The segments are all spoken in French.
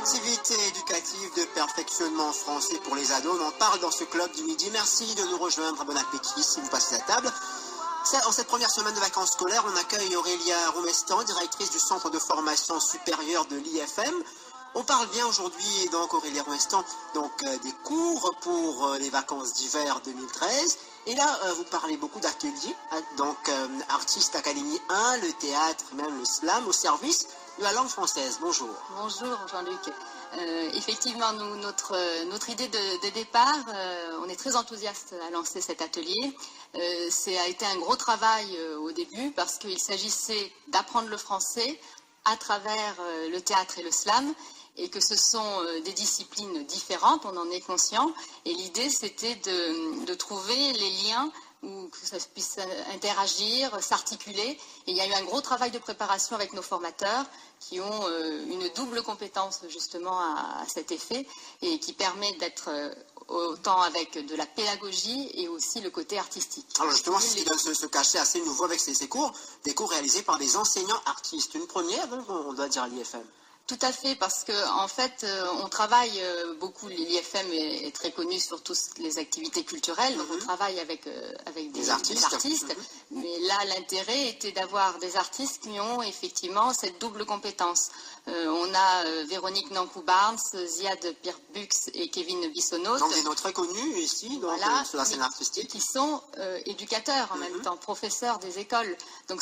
Activité éducative de perfectionnement français pour les ados. On en parle dans ce club du midi. Merci de nous rejoindre. Bon appétit si vous passez la table. En cette première semaine de vacances scolaires, on accueille Aurélia Roumestan, directrice du centre de formation supérieure de l'IFM. On parle bien aujourd'hui, donc Aurélia Roumestan, des cours pour les vacances d'hiver 2013. Et là, vous parlez beaucoup d'ateliers, Artistes Académie 1, le théâtre, même le slam, au service de la langue française. Bonjour. Bonjour Jean-Luc. Effectivement, notre idée de départ, on est très enthousiaste à lancer cet atelier. Ça a été un gros travail au début parce qu'il s'agissait d'apprendre le français à travers le théâtre et le slam, et que ce sont des disciplines différentes, on en est conscient. Et l'idée, c'était de trouver les liens où que ça puisse interagir, s'articuler. Et il y a eu un gros travail de préparation avec nos formateurs qui ont une double compétence justement à cet effet et qui permet d'être autant avec de la pédagogie et aussi le côté artistique. Alors justement, c'est ce qui donne ce cachet assez nouveau avec ces cours, des cours réalisés par des enseignants artistes. Une première, on doit dire à l'IFM. Tout à fait, parce qu'en fait, on travaille beaucoup, l'IFM est très connu sur toutes les activités culturelles, donc on travaille avec des artistes. Mais là, l'intérêt était d'avoir des artistes qui ont effectivement cette double compétence. On a Véronique Nankou-Barnes, Ziad Pirbux et Kevin Bissonneau. Donc des noms très connus ici, sur la scène artistique. Qui sont éducateurs en même temps, professeurs des écoles. Donc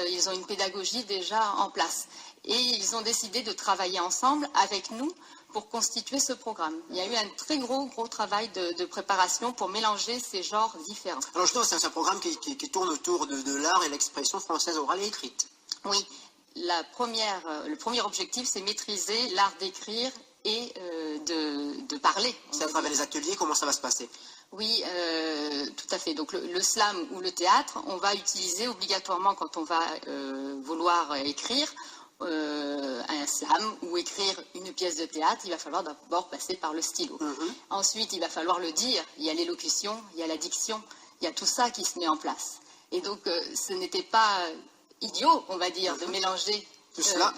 ils ont une pédagogie déjà en place. Et ils ont décidé de travailler ensemble avec nous pour constituer ce programme. Il y a eu un très gros travail de préparation pour mélanger ces genres différents. Alors justement, c'est un programme qui tourne autour de l'art et l'expression française orale et écrite. Oui, le premier objectif, c'est maîtriser l'art d'écrire et de parler. C'est à travers les ateliers, comment ça va se passer? Oui, tout à fait. Donc le slam ou le théâtre, on va utiliser obligatoirement quand on va vouloir écrire un slam ou écrire une pièce de théâtre, il va falloir d'abord passer par le stylo. Ensuite, il va falloir le dire. Il y a l'élocution, il y a la diction, il y a tout ça qui se met en place. Et donc, ce n'était pas idiot, on va dire, de mélanger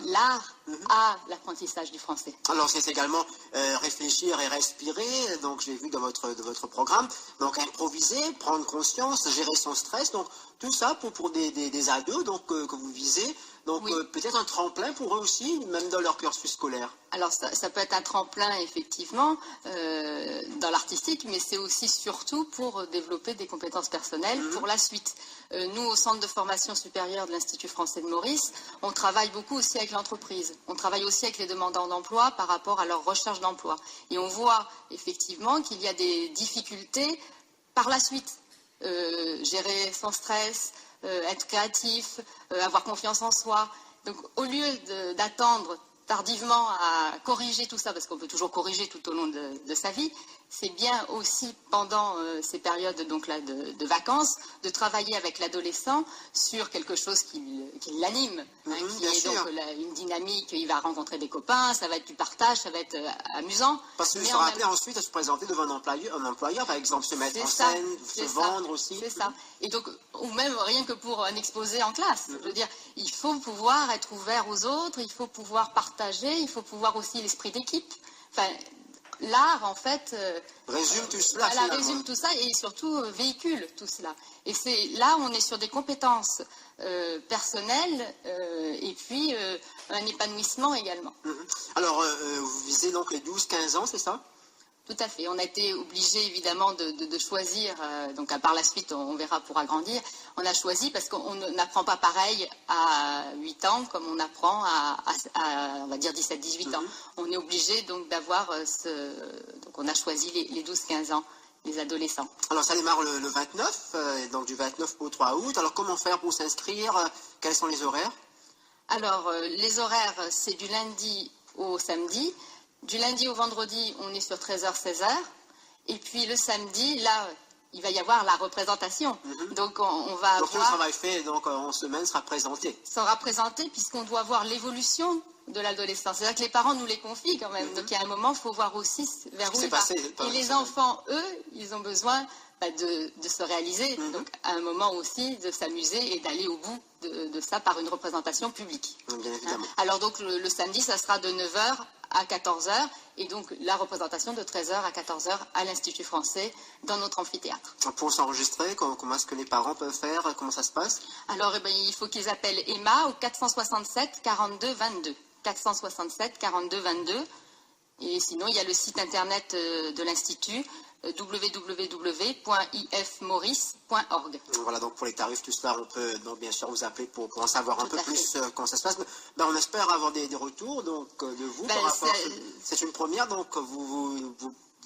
l'art à l'apprentissage du français. Alors c'est également réfléchir et respirer, donc j'ai vu dans votre programme, donc improviser, prendre conscience, gérer son stress, donc tout ça pour des ados que vous visez, donc oui. Peut-être un tremplin pour eux aussi, même dans leur cursus scolaire. Alors ça peut être un tremplin effectivement dans l'artistique, mais c'est aussi surtout pour développer des compétences personnelles pour la suite. Nous, au Centre de formation supérieure de l'Institut français de Maurice, on travaille beaucoup aussi avec l'entreprise. On travaille aussi avec les demandeurs d'emploi par rapport à leur recherche d'emploi. Et on voit effectivement qu'il y a des difficultés par la suite. Gérer son stress, être créatif, avoir confiance en soi. Donc au lieu d'attendre tardivement à corriger tout ça, parce qu'on peut toujours corriger tout au long de sa vie, c'est bien aussi pendant ces périodes de vacances de travailler avec l'adolescent sur quelque chose qui l'anime, qui est donc une dynamique, il va rencontrer des copains, ça va être du partage, ça va être amusant. Parce que se rappeler ensuite à se présenter devant un employeur, par exemple, se mettre en scène, se vendre aussi. C'est ça. Et donc, ou même rien que pour un exposé en classe. Je veux dire, il faut pouvoir être ouvert aux autres, il faut pouvoir partager, il faut pouvoir aussi l'esprit d'équipe. Enfin, l'art, en fait, résume tout cela. Résume tout ça et surtout véhicule tout cela. Et c'est là où on est sur des compétences personnelles et puis un épanouissement également. Alors, vous visez donc les 12-15 ans, c'est ça? Tout à fait. On a été obligé évidemment de choisir, donc par la suite on verra pour agrandir, on a choisi parce qu'on n'apprend pas pareil à 8 ans comme on apprend à on va dire 17-18 ans. On est obligé donc d'avoir donc on a choisi les 12-15 ans, les adolescents. Alors ça démarre le 29, donc du 29 au 3 août. Alors comment faire pour s'inscrire? Quels sont les horaires? Alors les horaires, c'est du lundi au samedi. Du lundi au vendredi, on est sur 13h-16h. Et puis le samedi, là, il va y avoir la représentation. Donc on va avoir... Donc tout le travail fait en semaine sera présenté. Sera présenté puisqu'on doit voir l'évolution de l'adolescence. C'est-à-dire que les parents nous les confient quand même. Donc il y a un moment, il faut voir aussi vers où il va. Et les enfants, eux, ils ont besoin de se réaliser. Donc à un moment aussi de s'amuser et d'aller au bout de ça par une représentation publique. Bien évidemment. Alors donc le samedi, ça sera de 9h à 14 h et donc la représentation de 13 h à 14 h à l'Institut français dans notre amphithéâtre. Pour s'enregistrer, comment est-ce que les parents peuvent faire? Comment ça se passe? Alors il faut qu'ils appellent Emma au 467 42 22. 467 42 22. Et sinon, il y a le site internet de l'Institut, www.ifmaurice.org. Voilà, donc pour les tarifs, tout cela, on peut donc bien sûr vous appeler pour en savoir un peu plus comment ça se passe. On espère avoir des retours donc, de vous. C'est une première, donc vous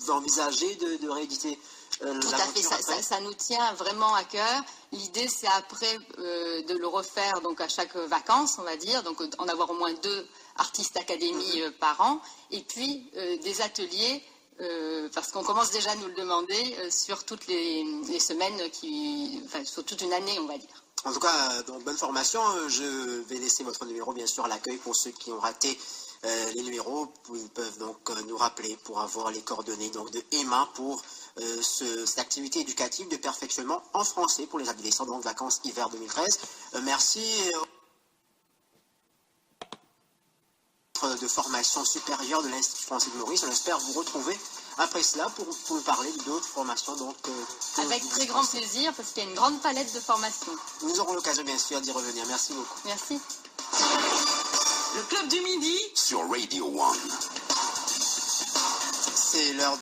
envisagez de rééditer tout à fait, ça nous tient vraiment à cœur. L'idée, c'est après de le refaire donc à chaque vacances, on va dire, donc en avoir au moins 2 artistes académies par an, et puis des ateliers, parce qu'on commence déjà à nous le demander sur toutes les semaines, sur toute une année, on va dire. En tout cas, donc, bonne formation. Je vais laisser votre numéro, bien sûr, à l'accueil pour ceux qui ont raté les numéros. Ils peuvent donc nous rappeler pour avoir les coordonnées donc, de Emma pour cette activité éducative de perfectionnement en français pour les adolescents, donc vacances hiver 2013. Merci. De formation supérieure de l'Institut français de Maurice. On espère vous retrouver après cela pour nous parler d'autres formations. Donc, avec très grand plaisir, parce qu'il y a une grande palette de formations. Nous aurons l'occasion, bien sûr, d'y revenir. Merci beaucoup. Merci. Le Club du Midi sur Radio One. C'est l'heure